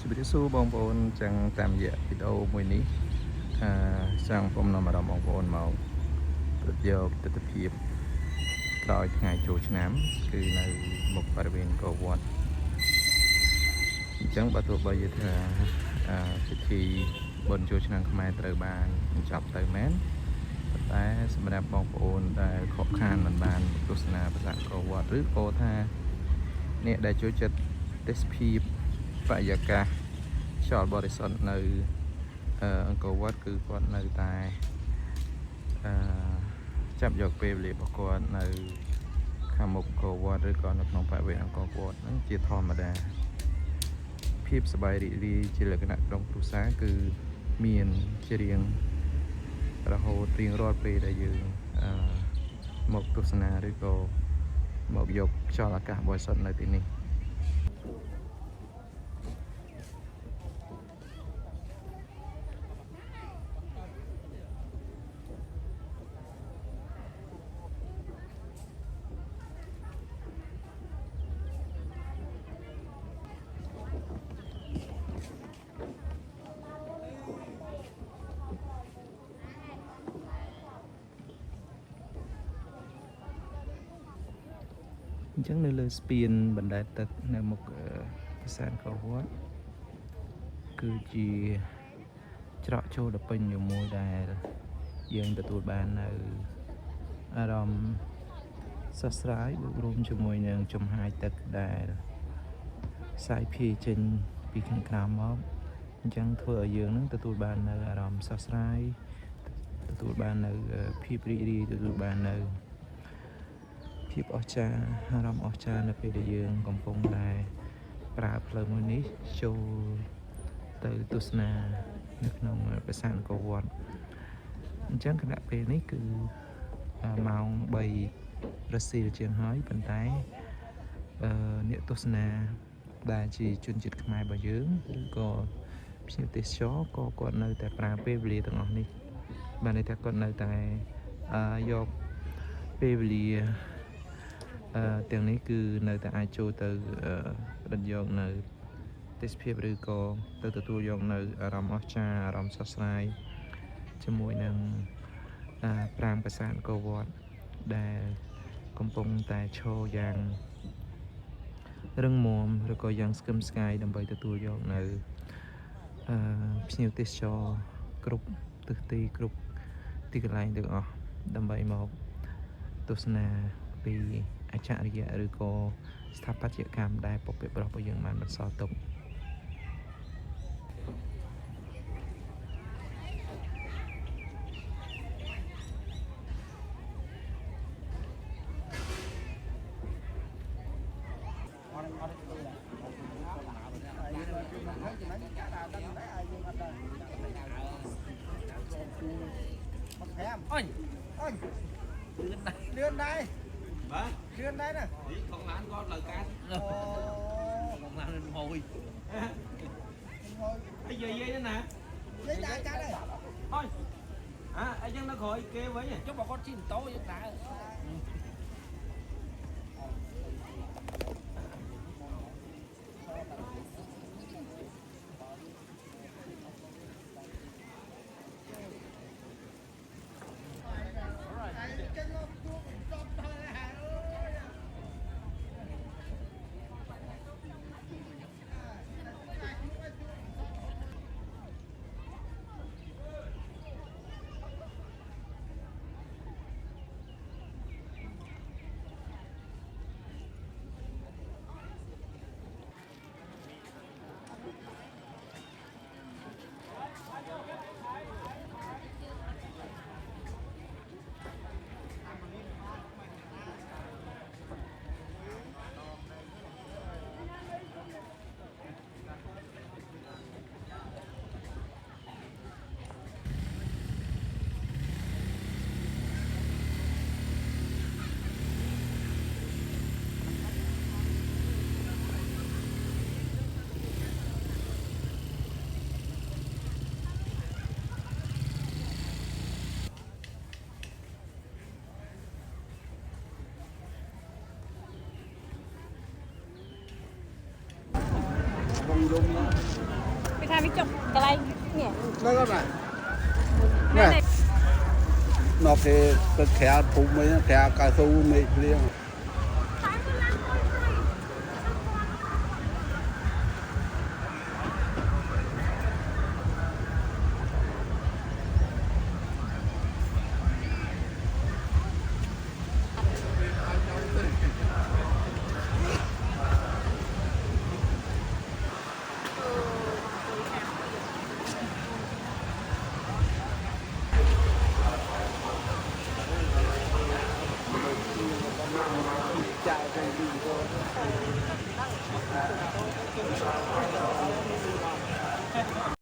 ជម្រាបសួរបងប្អូនចឹងតាមរយៈវីដេអូមួយនេះចាំខ្ញុំនាំអារម្មណ៍បងប្អូនមកប្រយោគទស្សនវិជ្ជាក្រោយថ្ងៃចូលឆ្នាំគឺនៅមុខបរិវេណកវត្តអញ្ចឹងបើទោះបីថាពិធីបុណ្យចូលឆ្នាំខ្មែរត្រូវបានបញ្ចប់ទៅមែនតែសម្រាប់បងប្អូនដែលខកខានមិនបានទស្សនាប្រាសាទអង្គរវត្តឬក៏ថាអ្នកដែលចូលចិត្តទេសភាពបរិយាកាសខ្យល់បរិសុទ្ធនៅអង្គរវត្តគឺគាត់នៅតែចាប់យកពេលវេលារបស់គាត់នៅខាងមុខអង្គរវត្តឬក៏នៅក្នុងបរិវេណអង្គរវត្តហ្នឹងជាធម្មតាភាពសប្បាយរីករាយជាលក្ខណៈក្រុមគ្រួសារគឺមានជារៀងរហូតរៀងរាល់ពេលដែលយើងមកទស្សនាឬក៏មកយកខ្យល់អាកាសបរិសុទ្ធនៅទីនេះអញ្ចឹងនៅលើស្ពានបណ្ដែតទឹកនៅមុខប្រាសាទអង្គរវត្តគឺជាច្រកចូលដ៏ពេញនិយមមួយដែលយើងទទួលបាននៅអារម្មណ៍ស្រស់ស្រាយបូករួមជាមួយនឹងចំហាយទឹកដែលសាយភាយចេញពីខាងក្រោមមកអញ្ចឹងធ្វើឲ្យយើងនឹងទទួលបាននៅអារម្មណ៍ស្រស់ស្រាយទទួលបាននៅភាពរីករាយទទួលបាននៅភាពអស្ចារ្យអារម្មណ៍អស្ចារ្យនៅពេលដែលយើងកំពុងតែប្រើផ្លូវមួយនេះចូលទៅទស្សនានៅក្នុងប្រាសាទអង្គរវត្តអញ្ចឹងគណៈពេលនេះគឺម៉ោង3រសៀលជាងហើយប៉ុន្តែអ្នកទស្សនាដែលជាជនជាតិខ្មែររបស់យើងឬក៏ភ្ញៀវទេសចរក៏គាត់នៅតែប្រើពេលវេលាទាំងអស់នេះបានន័យថាគាត់នៅតែយកពេលវេលាទាំងនេះគឺនៅតែអាចចូលទៅផ្ដិតយកនៅទេសភាពឬក៏ទៅទទួលយកនៅអារម្មណ៍អស្ចារ្យអារម្មណ៍ស្រស់ស្រាយជាមួយនឹងប្រាង្គប្រាសាទអង្គរវត្តដែលកំពុងតែឈរយ៉ាងរឹងមាំឬក៏យ៉ាងស្កឹមស្កាយដើម្បីទទួលយកនៅភ្ញៀវទេសចរគ្រប់ទិសទីគ្រប់ទីកន្លែងទាំងអស់ដើម្បីមកទស្សនាពីអច្ឆរិយៈឬក៏ស្ថាបត្យកម្មដែលពុព្វបុរសរបស់យើងបានបន្សល់ទុកអញលឿនដែរបាទលឿនដែរណាក្នុងឡានគាត់លើកាត់អូក្នុងឡាននឹងហួយអីយាយណាយាយដែរកាត់ហើយអញអីចឹងនៅក្រោយគេវិញចុះបើគាត់ជិះម៉ូតូយើងដើរ ไปทำวิจบอะไรเนี่ย đó có này này nó thì cái thẻ thùng mấy thẻ cà phê mấy liền